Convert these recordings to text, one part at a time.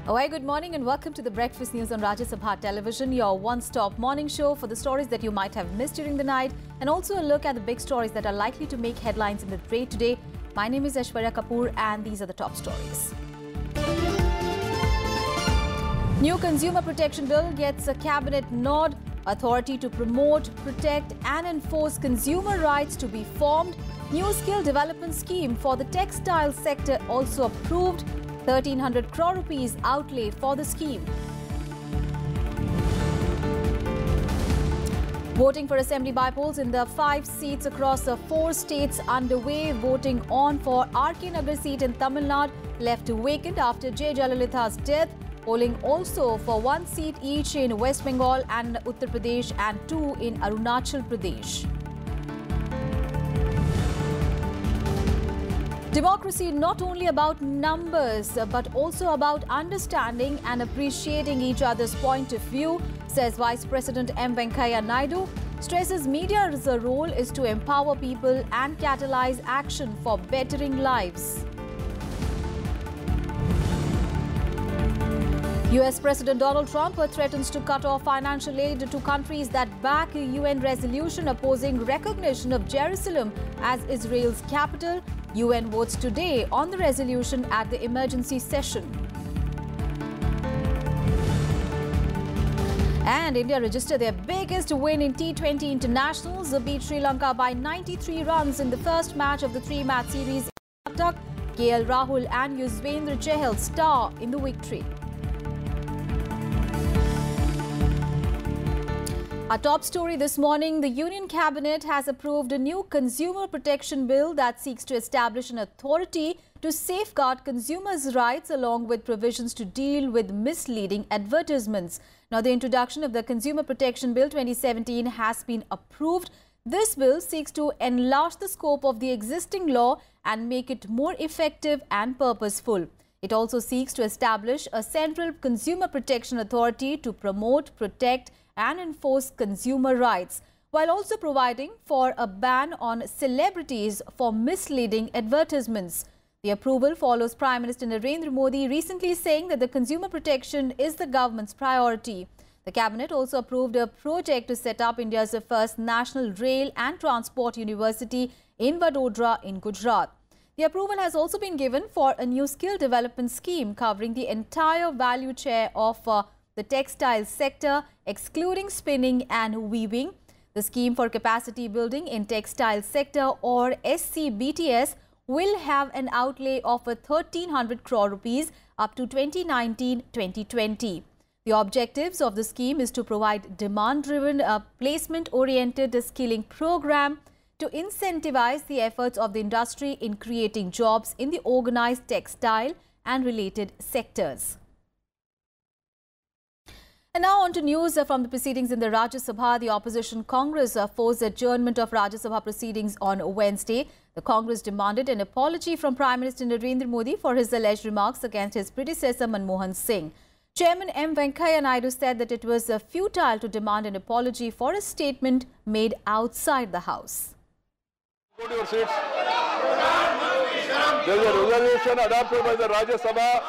A very good morning and welcome to the Breakfast News on Rajya Sabha television, your one-stop morning show for the stories that you might have missed during the night and also a look at the big stories that are likely to make headlines in the day today. My name is Aishwarya Kapoor and these are the top stories. New Consumer Protection Bill gets a cabinet nod. Authority to promote, protect and enforce consumer rights to be formed. New skill development scheme for the textile sector also approved. 1,300 crore rupees outlay for the scheme. Voting for assembly by-polls in the 5 seats across the 4 states underway. Voting on for RK Nagar seat in Tamil Nadu left vacant after J. Jayalalitha's death. Polling also for 1 seat each in West Bengal and Uttar Pradesh and 2 in Arunachal Pradesh. Democracy not only about numbers but also about understanding and appreciating each other's point of view, says Vice President M. Venkaiah Naidu. Stresses media's role is to empower people and catalyze action for bettering lives. US President Donald Trump threatens to cut off financial aid to countries that back a UN resolution opposing recognition of Jerusalem as Israel's capital. UN votes today on the resolution at the emergency session. And India registered their biggest win in T20 internationals. They beat Sri Lanka by 93 runs in the first match of the 3-match series in Katak. KL Rahul and Yuzvendra Chahal star in the victory. Our top story this morning, the Union Cabinet has approved a new consumer protection bill that seeks to establish an authority to safeguard consumers' rights along with provisions to deal with misleading advertisements. Now, the introduction of the Consumer Protection Bill 2017 has been approved. This bill seeks to enlarge the scope of the existing law and make it more effective and purposeful. It also seeks to establish a central consumer protection authority to promote, protect and enforce consumer rights, while also providing for a ban on celebrities for misleading advertisements. The approval follows Prime Minister Narendra Modi recently saying that the consumer protection is the government's priority. The Cabinet also approved a project to set up India's first National Rail and Transport University in Vadodara in Gujarat. The approval has also been given for a new skill development scheme covering the entire value chain of the textile sector, excluding spinning and weaving. The scheme for capacity building in textile sector or SCBTS will have an outlay of 1,300 crore rupees up to 2019-2020. The objectives of the scheme is to provide demand-driven, placement-oriented skilling program to incentivize the efforts of the industry in creating jobs in the organized textile and related sectors. And now on to news from the proceedings in the Rajya Sabha. The opposition Congress forced adjournment of Rajya Sabha proceedings on Wednesday. The Congress demanded an apology from Prime Minister Narendra Modi for his alleged remarks against his predecessor Manmohan Singh. Chairman M. Venkaiah Naidu said that it was futile to demand an apology for a statement made outside the House. Go to your seats. There is a resolution adopted by the Rajya Sabha.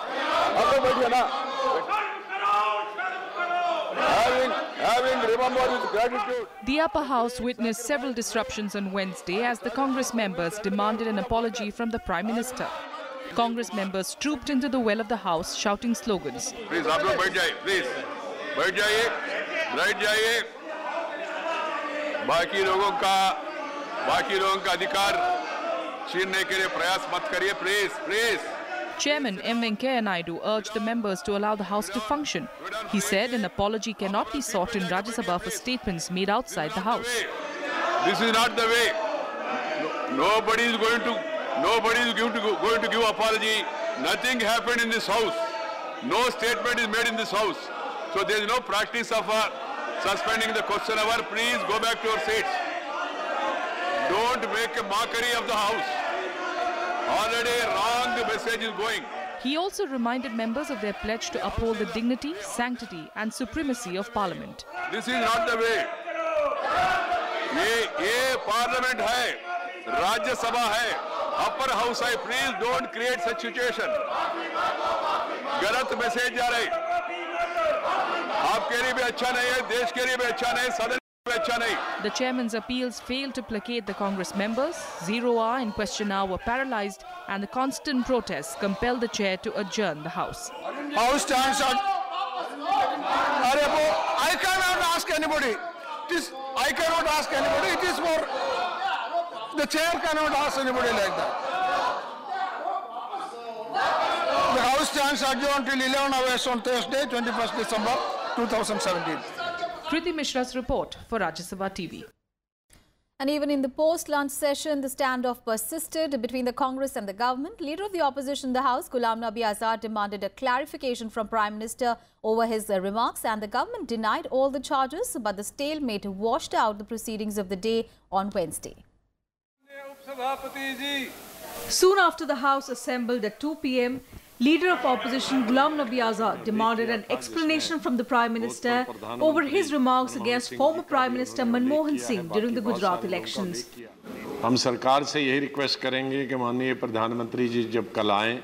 Having remembered his gratitude. The upper house witnessed several disruptions on Wednesday as the Congress members demanded an apology from the Prime Minister. Congress members trooped into the well of the House shouting slogans. Please, आप लोग बैठ जाइए, please. बैठ जाइए, बैठ जाइए. बाकी लोगों का अधिकार छीनने के लिए प्रयास मत करिए, please. Chairman M. Venkaiah Naidu urged the members to allow the House to function. He said an apology cannot be sought in Rajya Sabha for statements made outside the House. This is not the way. Nobody is going to give apology. Nothing happened in this House. No statement is made in this House. So there is no practice of suspending the question hour. Please go back to your seats. Don't make a mockery of the House. Already wrong message is going. He also reminded members of their pledge to uphold the dignity, sanctity and supremacy of Parliament. This is not the way. ये Parliament है, Rajya Sabha है. Upper house, I please don't create such situation. गलत message जा रही, आपके लिए भी अच्छा नहीं है, देश के लिए भी अच्छा नहीं, सदन के लिए अच्छा नहीं. The chairman's appeals failed to placate the Congress members. 0 hour and question hour were paralyzed, and the constant protests compelled the chair to adjourn the House. House stands on. I cannot ask anybody. I cannot ask anybody. It is for the chair cannot ask anybody like that. The House stands adjourned till 11 hours on Thursday, 21st December 2017. Kriti Mishra's report for Rajya Sabha TV. And even in the post-lunch session, the standoff persisted between the Congress and the government. Leader of the opposition in the House, Ghulam Nabi Azad, demanded a clarification from Prime Minister over his remarks, and the government denied all the charges, but the stalemate washed out the proceedings of the day on Wednesday. Soon after the House assembled at 2 p.m., Leader of Opposition Ghulam Nabi Azad demanded an explanation from the Prime Minister over his remarks against former Prime Minister Manmohan Singh during the Gujarat elections. हम सरकार से यही request करेंगे कि माननीय प्रधानमंत्री जी जब कल आएं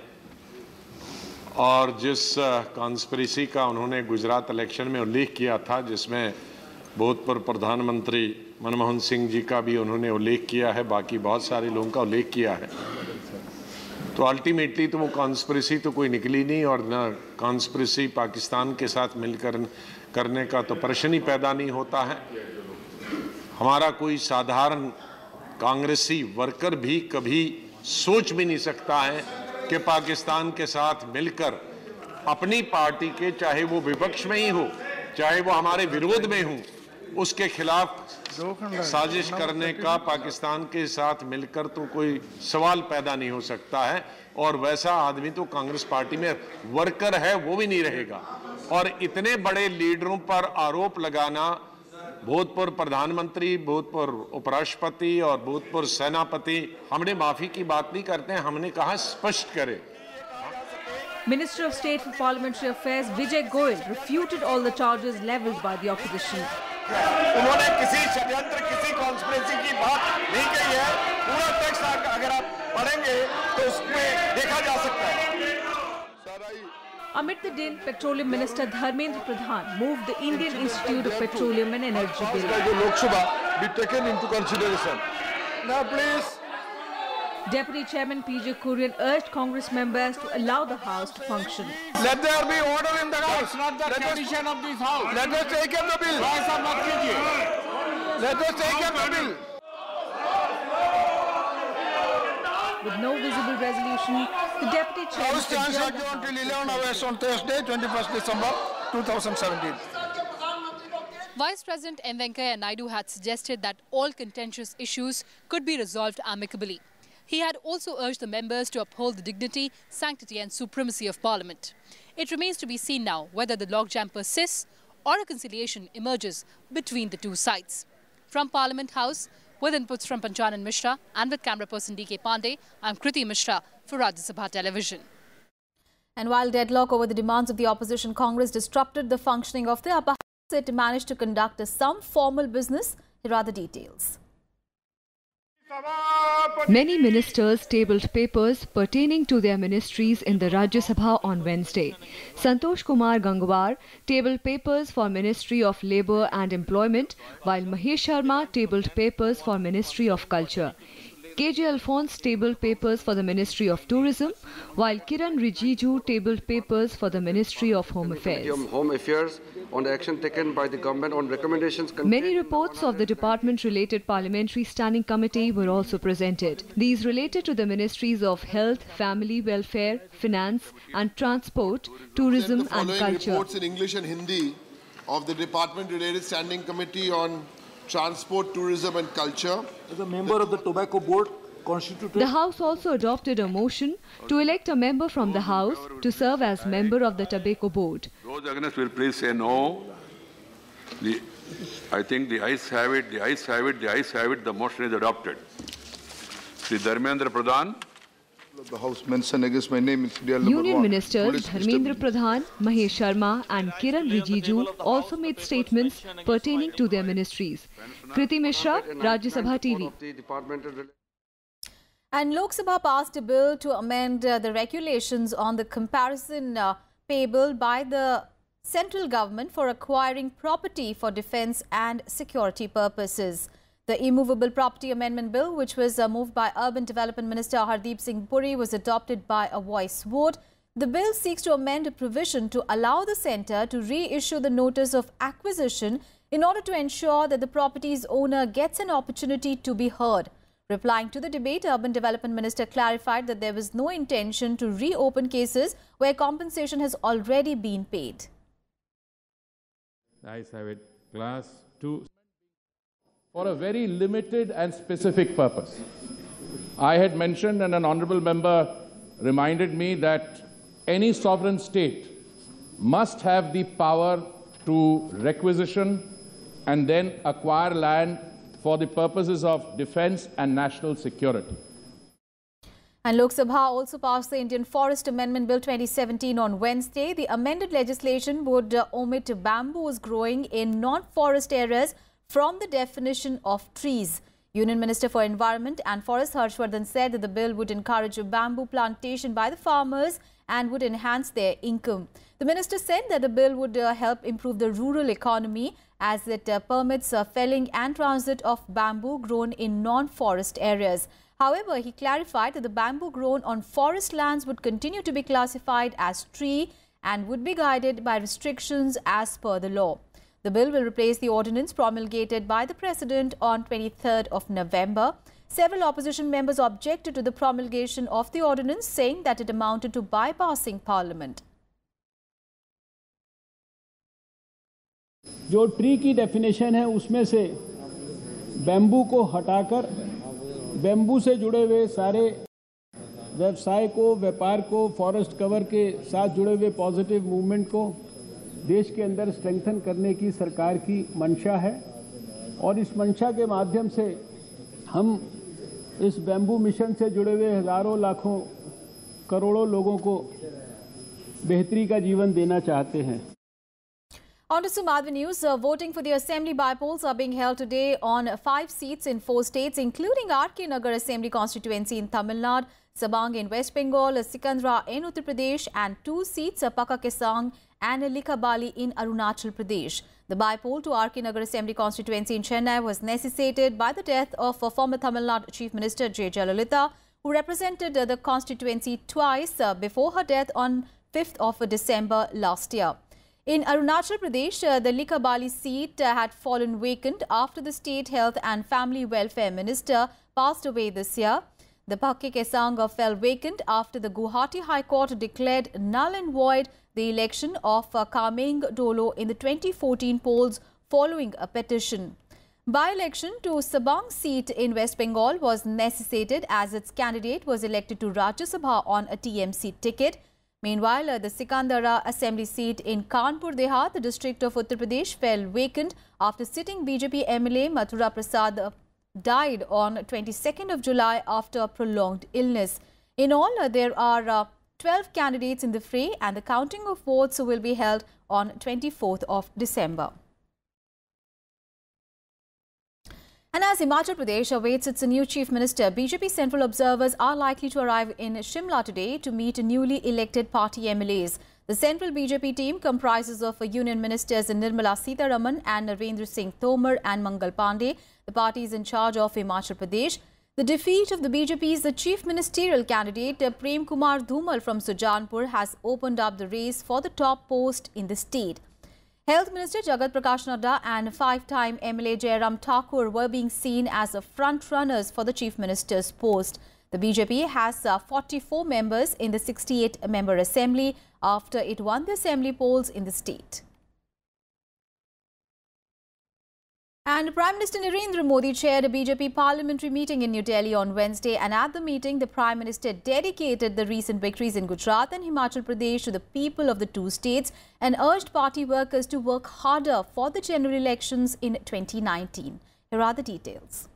और जिस कॉन्स्पिरेसी का उन्होंने गुजरात इलेक्शन में उल्लेख किया था, जिसमें भूतपूर्व प्रधानमंत्री मनमोहन सिंह जी का भी उन्होंने उल्लेख किया है, बाकी बहुत सारे लोगों का उल्लेख किया है, तो अल्टीमेटली तो वो कॉन्स्पिरेसी तो कोई निकली नहीं, और ना कॉन्स्पिरेसी पाकिस्तान के साथ मिलकर करने का तो प्रश्न ही पैदा नहीं होता है. हमारा कोई साधारण कांग्रेसी वर्कर भी कभी सोच भी नहीं सकता है कि पाकिस्तान के साथ मिलकर अपनी पार्टी के, चाहे वो विपक्ष में ही हो, चाहे वो हमारे विरोध में हो, उसके खिलाफ साजिश करने का पाकिस्तान के साथ मिलकर तो कोई सवाल पैदा नहीं हो सकता है. और वैसा आदमी तो कांग्रेस पार्टी में वर्कर है वो भी नहीं रहेगा. और इतने बड़े लीडरों पर आरोप लगाना, भूतपूर्व प्रधानमंत्री, भूतपूर्व उपराष्ट्रपति और भूतपूर्व सेनापति, हमने माफी की बात नहीं करते हैं, हमने कहा स्पष्ट करें. Minister of State for Parliamentary Affairs Vijay Goyal refuted all the charges levelled by the opposition. उन्होंने किसी षड्यंत्र, किसी कॉन्स्पिरेसी की बात नहीं कही है. पूरा टेक्स्ट अगर आप पढ़ेंगे तो उसमें देखा जा सकता है. Amid the din, Petroleum Minister Dharmendra Pradhan moved the Indian Institute of Petroleum and Energy Bill. Lok Sabha be taken into consideration. Now, please. Deputy Chairman P.J. Kurian urged Congress members to allow the House to function. Let there be order in the House. That's not the tradition of this House. Let us take up the bill. Let us take up the bill. With no visible resolution, the Deputy Chairman House stands adjourned till 11 hours on Thursday, 21st December 2017. Vice President M. Venkaiah Naidu had suggested that all contentious issues could be resolved amicably. He had also urged the members to uphold the dignity, sanctity and supremacy of Parliament. It remains to be seen now whether the logjam persists or a conciliation emerges between the two sides. From Parliament House, with inputs from Panchanan Mishra and with camera person D.K. Pandey, I'm Kriti Mishra for Rajya Sabha Television. And while deadlock over the demands of the opposition, Congress disrupted the functioning of the upper house, it managed to conduct some formal business. Here are the details. Many ministers tabled papers pertaining to their ministries in the Rajya Sabha on Wednesday. Santosh Kumar Gangwar tabled papers for Ministry of Labour and Employment, while Mahesh Sharma tabled papers for Ministry of Culture. KJ Alphonse tabled papers for the Ministry of Tourism, while Kiran Rijiju tabled papers for the Ministry of Home Affairs. Home Affairs on the action taken by the government on recommendations. Many reports of the department-related Parliamentary Standing Committee were also presented. These related to the Ministries of Health, Family Welfare, Finance and Transport, Tourism and Culture. Reports in English and Hindi of the department-related Standing Committee on Transport, Tourism and Culture. As a member of the Tobacco Board constituted. The House also adopted a motion to elect a member from the House to serve as member of the Tobacco Board. Those against will please say no. I think the ayes have it, the ayes have it, the ayes have it, the motion is adopted. Shri Dharmendra Pradhan. The House mentioned against my name in serial Union number 1. Ministers Dharmendra Pradhan, Mahesh Sharma and Kiran Rijiju also made statements pertaining to their ministries. Kriti Mishra, Rajya Sabha TV. And Lok Sabha passed a bill to amend the regulations on the comparison payable by the central government for acquiring property for defence and security purposes. The Immovable Property Amendment Bill, which was moved by Urban Development Minister Hardeep Singh Puri, was adopted by a voice vote. The bill seeks to amend a provision to allow the centre to reissue the notice of acquisition in order to ensure that the property's owner gets an opportunity to be heard. Replying to the debate, Urban Development Minister clarified that there was no intention to reopen cases where compensation has already been paid. The ayes have it. Class 2. For a very limited and specific purpose. I had mentioned, and an honourable member reminded me, that any sovereign state must have the power to requisition and then acquire land for the purposes of defence and national security. And Lok Sabha also passed the Indian Forest Amendment Bill 2017 on Wednesday. The amended legislation would omit bamboos growing in non-forest areas from the definition of trees. Union Minister for Environment and Forest Harshvardhan said that the bill would encourage bamboo plantation by the farmers and would enhance their income. The minister said that the bill would help improve the rural economy as it permits felling and transit of bamboo grown in non-forest areas. However, he clarified that the bamboo grown on forest lands would continue to be classified as tree and would be guided by restrictions as per the law. The bill will replace the ordinance promulgated by the President on 23rd of November. Several opposition members objected to the promulgation of the ordinance, saying that it amounted to bypassing Parliament. जो tree की definition है उसमें से bamboo को हटाकर bamboo से जुड़े हुए सारे व्यवसाय को, व्यापार को, फॉरेस्ट कवर के साथ जुड़े हुए पॉजिटिव मूवमेंट को देश के अंदर स्ट्रेंथन करने की सरकार की मंशा है और इस मंशा के माध्यम से हम इस बैम्बू मिशन से जुड़े हुए हजारों लाखों करोड़ों लोगों को बेहतरी का जीवन देना चाहते हैं. On to some other news. Voting for the Assembly by-polls are being held today on 5 seats in 4 states, including RK Nagar Assembly constituency in Tamil Nadu, Sabang in West Bengal, Sikandra in Uttar Pradesh, and 2 seats, Pakka Kesang and Likhabali in Arunachal Pradesh. The by-poll to RK Nagar Assembly constituency in Chennai was necessitated by the death of former Tamil Nadu Chief Minister J. Jayalalitha, who represented the constituency twice before her death on 5th of December last year. In Arunachal Pradesh, the Likhabali seat had fallen vacant after the State Health and Family Welfare Minister passed away this year. The Pakka Kesang fell vacant after the Guwahati High Court declared null and void the election of Kameng Dolo in the 2014 polls following a petition. By-election to Sabang seat in West Bengal was necessitated as its candidate was elected to Rajya Sabha on a TMC ticket. Meanwhile, the Sikandara Assembly seat in Kanpur Dehat, the district of Uttar Pradesh, fell vacant after sitting BJP MLA Mathura Prasad died on 22nd of July after a prolonged illness. In all, there are 12 candidates in the fray and the counting of votes will be held on 24th of December. And as Himachal Pradesh awaits its new Chief Minister, BJP central observers are likely to arrive in Shimla today to meet newly elected party MLAs. The central BJP team comprises of Union Ministers Nirmala Sitharaman and Narendra Singh Tomar and Mangal Pandey. The party is in charge of Himachal Pradesh. The defeat of the BJP's chief ministerial candidate Prem Kumar Dhumal from Sujanpur has opened up the race for the top post in the state. Health Minister Jagat Prakash Nadda and 5-time MLA Jairam Thakur were being seen as front-runners for the Chief Minister's post. The BJP has 44 members in the 68-member Assembly after it won the Assembly polls in the state. And Prime Minister Narendra Modi chaired a BJP parliamentary meeting in New Delhi on Wednesday, and at the meeting, the Prime Minister dedicated the recent victories in Gujarat and Himachal Pradesh to the people of the two states and urged party workers to work harder for the general elections in 2019. Here are the details.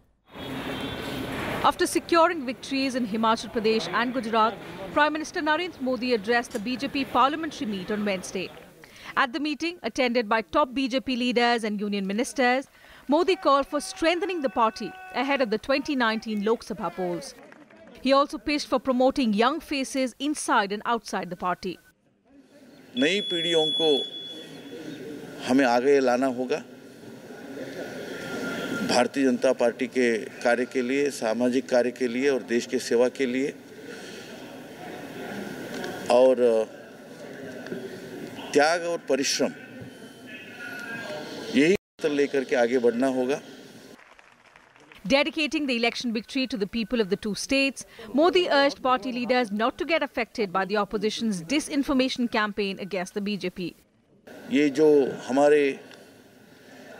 After securing victories in Himachal Pradesh and Gujarat, Prime Minister Narendra Modi addressed the BJP parliamentary meet on Wednesday. At the meeting, attended by top BJP leaders and union ministers, Modi called for strengthening the party ahead of the 2019 Lok Sabha polls. He also pitched for promoting young faces inside and outside the party. नई पीढ़ियों को हमें आगे लाना होगा Bharatiya Janata party के कार्य के लिए, सामाजिक कार्य के लिए और देश की सेवा के लिए, और त्याग और परिश्रम यही लेकर के आगे बढ़ना होगा. Dedicating the election victory to the people of the two states, Modi urged party leaders not to get affected by the opposition's disinformation campaign against the BJP. ये जो हमारे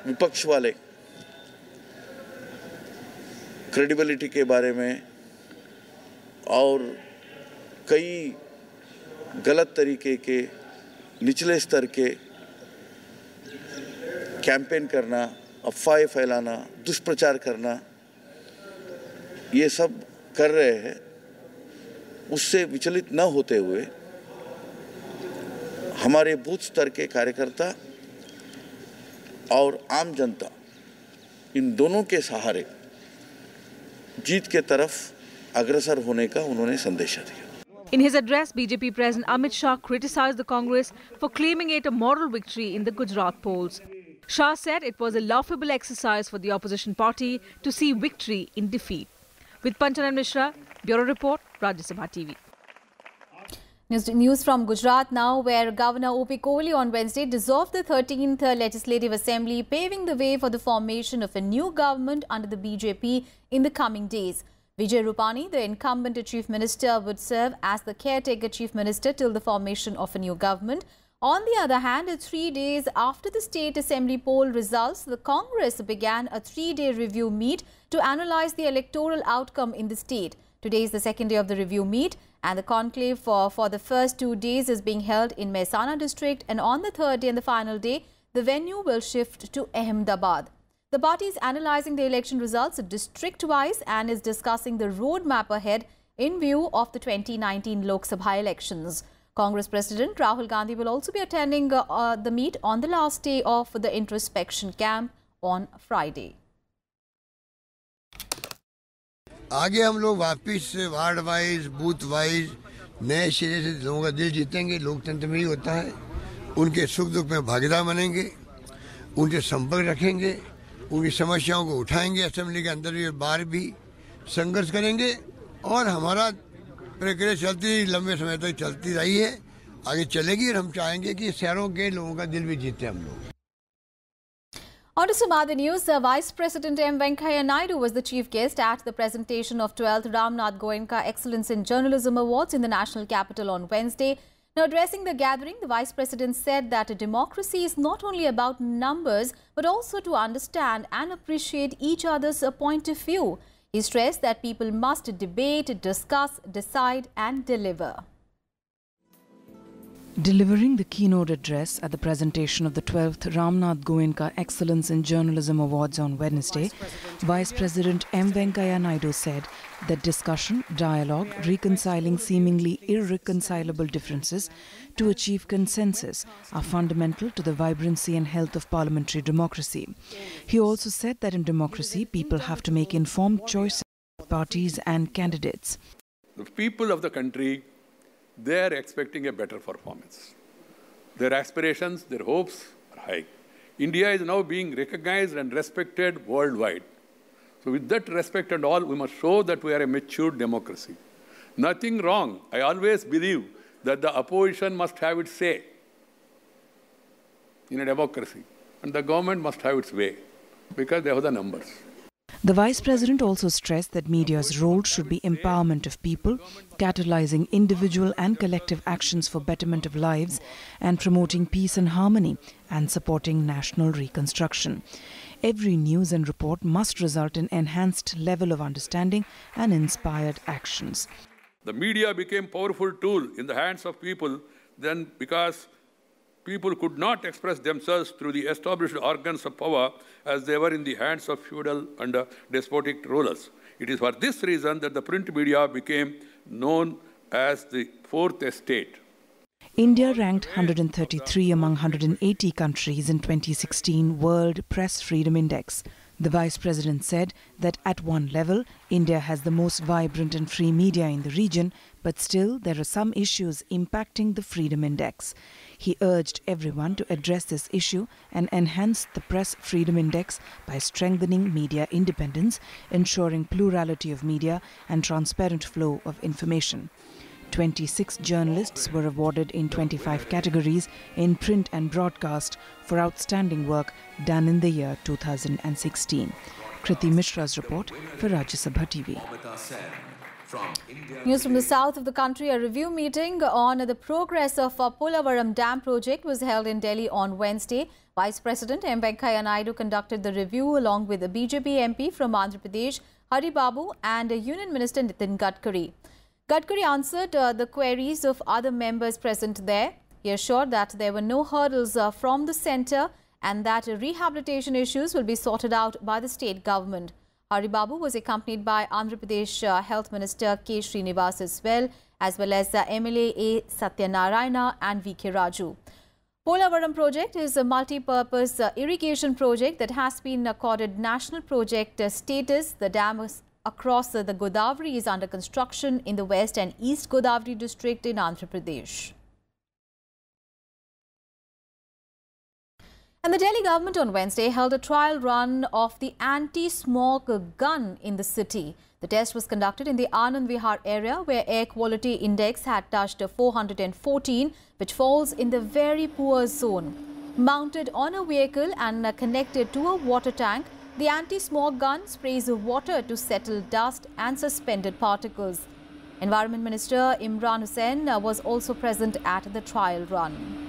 विपक्ष वाले क्रेडिबिलिटी के बारे में और कई गलत तरीके के निचले स्तर के कैंपेन करना, अफवाहें फैलाना, दुष्प्रचार करना, ये सब कर रहे हैं, उससे विचलित न होते हुए हमारे बूथ स्तर के कार्यकर्ता और आम जनता इन दोनों के सहारे जीत के तरफ अग्रसर होने का उन्होंने संदेश दिया. In his address, BJP President Amit Shah criticized the Congress for claiming it a moral victory in the Gujarat polls. Shah said it was a laughable exercise for the opposition party to see victory in defeat. With Panchanan Mishra, Bureau Report, Rajya Sabha TV. News from Gujarat now, where Governor O.P. Kohli on Wednesday dissolved the 13th Legislative Assembly, paving the way for the formation of a new government under the BJP in the coming days. Vijay Rupani, the incumbent Chief Minister, would serve as the caretaker Chief Minister till the formation of a new government. On the other hand, 3 days after the State Assembly poll results, the Congress began a 3-day review meet to analyse the electoral outcome in the state. Today is the second day of the review meet, and the conclave for the first 2 days is being held in Mehsana district, and on the third day and the final day, the venue will shift to Ahmedabad. The party is analysing the election results district-wise and is discussing the roadmap ahead in view of the 2019 Lok Sabha elections. Congress President Rahul Gandhi will also be attending the meet on the last day of the introspection camp on Friday. आगे हम लोग वापिस ward wise, booth wise नए सिरे से लोगों का दिल जीतेंगे. लोकतंत्र में ही होता है. उनके सुख दुख में भागीदार बनेंगे, उनसे संपर्क रखेंगे, उनकी समस्याओं को उठाएंगे. असेंबली के अंदर भी बाहर भी संघर्ष करेंगे और हमारा प्रक्रिया चलती लंबे समय तक चलती रही है, आगे चलेगी और हम चाहेंगे कि शहरों के लोगों का दिल भी जीते हम लोग. On to some other news, Vice President M. Venkaiah Naidu was the chief guest at the presentation of 12th Ramnath Goenka Excellence in Journalism Awards in the national capital on Wednesday. Now, addressing the gathering, the Vice President said that a democracy is not only about numbers, but also to understand and appreciate each other's point of view. He stressed that people must debate, discuss, decide and deliver. Delivering the keynote address at the presentation of the 12th Ramnath Goenka Excellence in Journalism Awards on Wednesday, Vice President M. Venkaiah Naidu said that discussion, dialogue, reconciling seemingly irreconcilable differences to achieve consensus are fundamental to the vibrancy and health of parliamentary democracy. He also said that in democracy, people have to make informed choices of parties and candidates. The people of the country, they are expecting a better performance. Their aspirations, their hopes are high. India is now being recognized and respected worldwide. So with that respect and all, we must show that we are a mature democracy. Nothing wrong. I always believe that the opposition must have its say in a democracy. And the government must have its way because they have the numbers. The Vice President also stressed that media's role should be empowerment of people, catalyzing individual and collective actions for betterment of lives and promoting peace and harmony and supporting national reconstruction. Every news and report must result in enhanced level of understanding and inspired actions. The media became a powerful tool in the hands of people then because people could not express themselves through the established organs of power as they were in the hands of feudal and despotic rulers. It is for this reason that the print media became known as the Fourth Estate. India ranked 133 among 180 countries in 2016 World Press Freedom Index. The Vice President said that at one level, India has the most vibrant and free media in the region, but still there are some issues impacting the Freedom Index. He urged everyone to address this issue and enhance the Press Freedom Index by strengthening media independence, ensuring plurality of media and transparent flow of information. 26 journalists were awarded in 25 categories in print and broadcast for outstanding work done in the year 2016. Kriti Mishra's report for Rajya Sabha TV. News from the south of the country. A review meeting on the progress of Polavaram Dam project was held in Delhi on Wednesday. Vice President M. Venkaiah Naidu conducted the review along with the BJP MP from Andhra Pradesh, Hari Babu, and Union Minister Nitin Gadkari. Gadkari answered the queries of other members present there. He assured that there were no hurdles from the centre and that rehabilitation issues will be sorted out by the state government. Hari Babu was accompanied by Andhra Pradesh Health Minister K. Srinivas as well as MLA A. Satyanarayana and V.K. Raju. Polavaram project is a multi-purpose irrigation project that has been accorded national project status. The dam across the Godavari is under construction in the West and East Godavari district in Andhra Pradesh. And the Delhi government on Wednesday held a trial run of the anti-smog gun in the city. The test was conducted in the Anand Vihar area where air quality index had touched 414, which falls in the very poor zone. Mounted on a vehicle and connected to a water tank, the anti-smog gun sprays water to settle dust and suspended particles. Environment Minister Imran Hussain was also present at the trial run.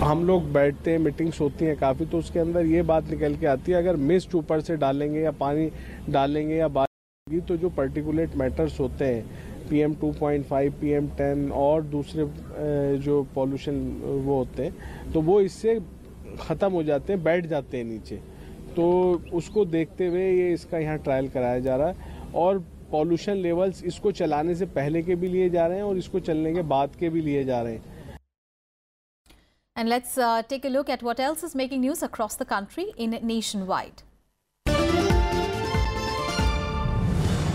हम लोग बैठते हैं, meetings होती हैं काफ़ी, तो उसके अंदर ये बात निकल के आती है अगर मिस्ट ऊपर से डालेंगे या पानी डालेंगे या बारिश होगी तो जो पर्टिकुलेट मैटर्स होते हैं PM 2.5, PM 10 और दूसरे जो पॉल्यूशन वो होते हैं तो वो इससे ख़त्म हो जाते हैं, बैठ जाते हैं नीचे। तो उसको देखते हुए ये इसका यहाँ ट्रायल कराया जा रहा है और पॉल्यूशन लेवल्स इसको चलाने से पहले के भी लिए जा रहे हैं और इसको चलने के बाद के भी लिए जा रहे हैं। And let's take a look at what else is making news across the country in nationwide.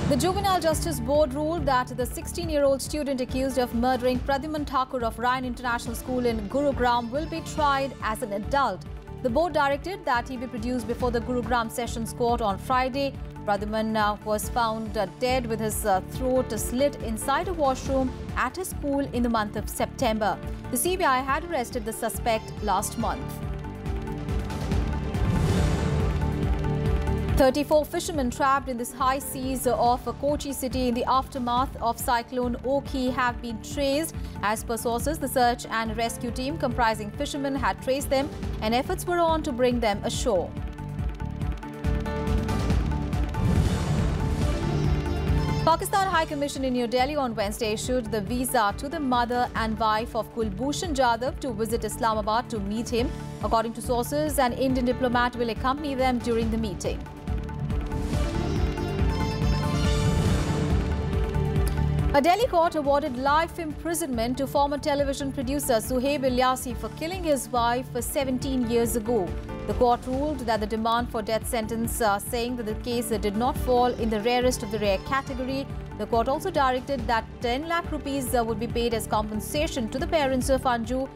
The Juvenile Justice Board ruled that the 16-year-old student accused of murdering Pradyuman Thakur of Ryan International School in Gurugram will be tried as an adult. The board directed that he be produced before the Gurugram Sessions Court on Friday. Pradyuman was found dead with his throat slit inside a washroom at his school in the month of September. The CBI had arrested the suspect last month. 34 fishermen trapped in the high seas of Kochi city in the aftermath of cyclone Oki have been traced. As per sources, the search and rescue team comprising fishermen had traced them and efforts were on to bring them ashore. Pakistan High Commission in New Delhi on Wednesday issued the visa to the mother and wife of Kulbhushan Jadhav to visit Islamabad to meet him. According to sources, an Indian diplomat will accompany them during the meeting. A Delhi court awarded life imprisonment to former television producer Suhaib Ilyasi for killing his wife 17 years ago. The court ruled that the demand for death sentence, saying that the case did not fall in the rarest of the rare category. The court also directed that 10 lakh rupees would be paid as compensation to the parents of Anju.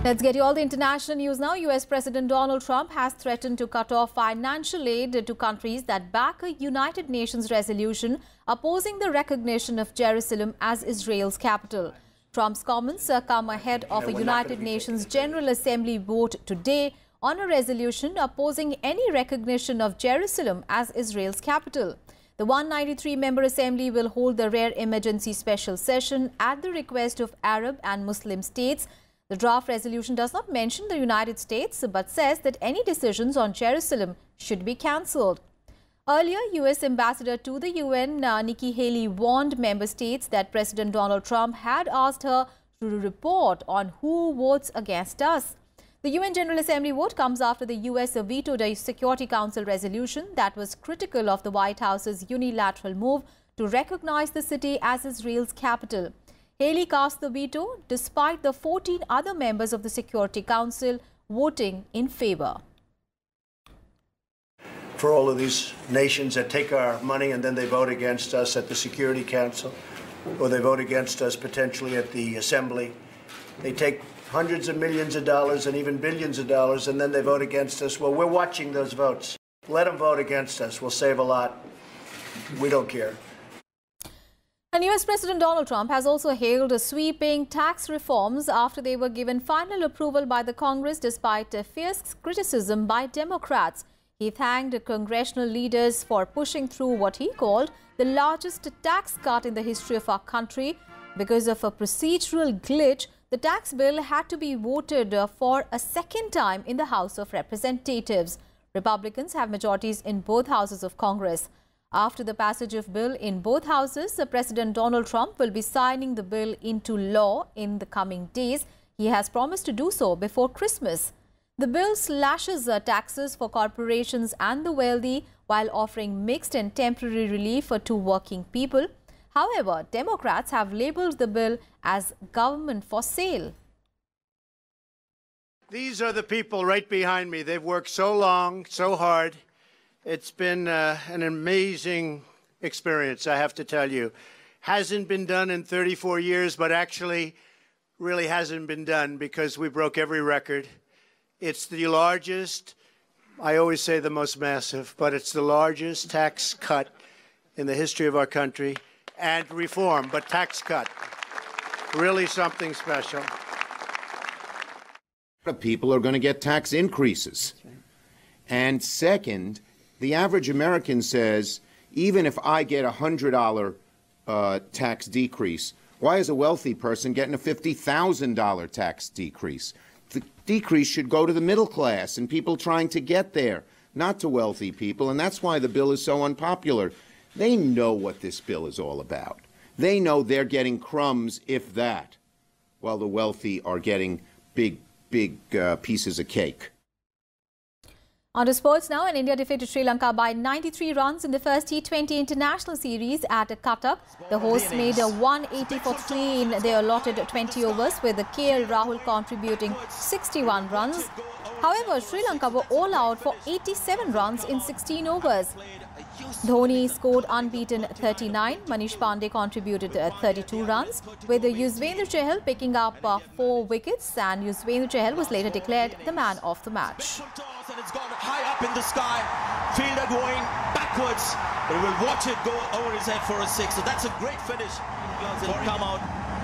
Let's get you all the international news now. US President Donald Trump has threatened to cut off financial aid to countries that back a United Nations resolution opposing the recognition of Jerusalem as Israel's capital. Trump's comments come ahead of a United Nations General Assembly vote today on a resolution opposing any recognition of Jerusalem as Israel's capital. The 193-member assembly will hold the rare emergency special session at the request of Arab and Muslim states. The draft resolution does not mention the United States but says that any decisions on Jerusalem should be cancelled. Earlier, US Ambassador to the UN, Nikki Haley, warned member states that President Donald Trump had asked her to report on who votes against us. The UN General Assembly vote comes after the US vetoed a Security Council resolution that was critical of the White House's unilateral move to recognize the city as Israel's capital. Haley cast the veto despite the 14 other members of the Security Council voting in favor. For all of these nations that take our money and then they vote against us at the Security Council, or they vote against us potentially at the Assembly. They take hundreds of millions of dollars and even billions of dollars, and then they vote against us. Well, we're watching those votes. Let them vote against us. We'll save a lot. We don't care. And US President Donald Trump has also hailed sweeping tax reforms after they were given final approval by the Congress despite fierce criticism by Democrats. He thanked congressional leaders for pushing through what he called the largest tax cut in the history of our country. Because of a procedural glitch, the tax bill had to be voted for a second time in the House of Representatives. Republicans have majorities in both houses of Congress. After the passage of bill in both houses, President Donald Trump will be signing the bill into law in the coming days. He has promised to do so before Christmas. The bill slashes taxes for corporations and the wealthy while offering mixed and temporary relief to working people. However, Democrats have labeled the bill as government for sale. These are the people right behind me. They've worked so long, so hard. It's been an amazing experience, I have to tell you. Hasn't been done in 34 years, but actually really hasn't been done because we broke every record. It's the largest, I always say the most massive, but it's the largest tax cut in the history of our country. And reform, but tax cut. Really something special. People are going to get tax increases. And second, the average American says, even if I get a $100 tax decrease, why is a wealthy person getting a $50,000 tax decrease? The decrease should go to the middle class and people trying to get there, not to wealthy people. And that's why the bill is so unpopular. They know what this bill is all about. They know they're getting crumbs, if that, while the wealthy are getting big pieces of cake. On to sports now, and India defeated Sri Lanka by 93 runs in the first T20 international series at Cuttack. The hosts made a 180 for 3 in their allotted 20 overs, with KL Rahul contributing 61 runs. However, Sri Lanka were all out for 87 runs in 16 overs. Dhoni scored unbeaten 39. Manish Pandey contributed 32 runs, with Yuzvendra Chahal picking up 4 wickets, and Yuzvendra Chahal was later declared the man of the match. And it's gone high up in the sky. Fielder going backwards, but we'll watch it go over his head for a 6. So that's a great finish. He'll come out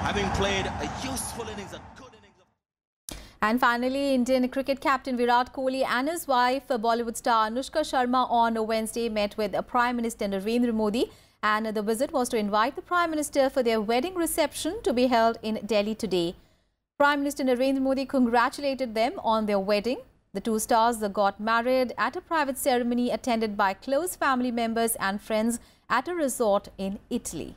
having played a useful innings, a good innings. And finally, Indian cricket captain Virat Kohli and his wife, Bollywood star Anushka Sharma, on Wednesday met with Prime Minister Narendra Modi, and the visit was to invite the Prime Minister for their wedding reception to be held in Delhi today. Prime Minister Narendra Modi congratulated them on their wedding. The two stars got married at a private ceremony attended by close family members and friends at a resort in Italy.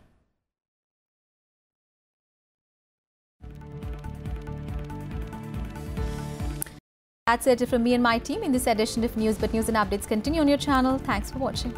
That's it from me and my team in this edition of News. But news and updates continue on your channel. Thanks for watching.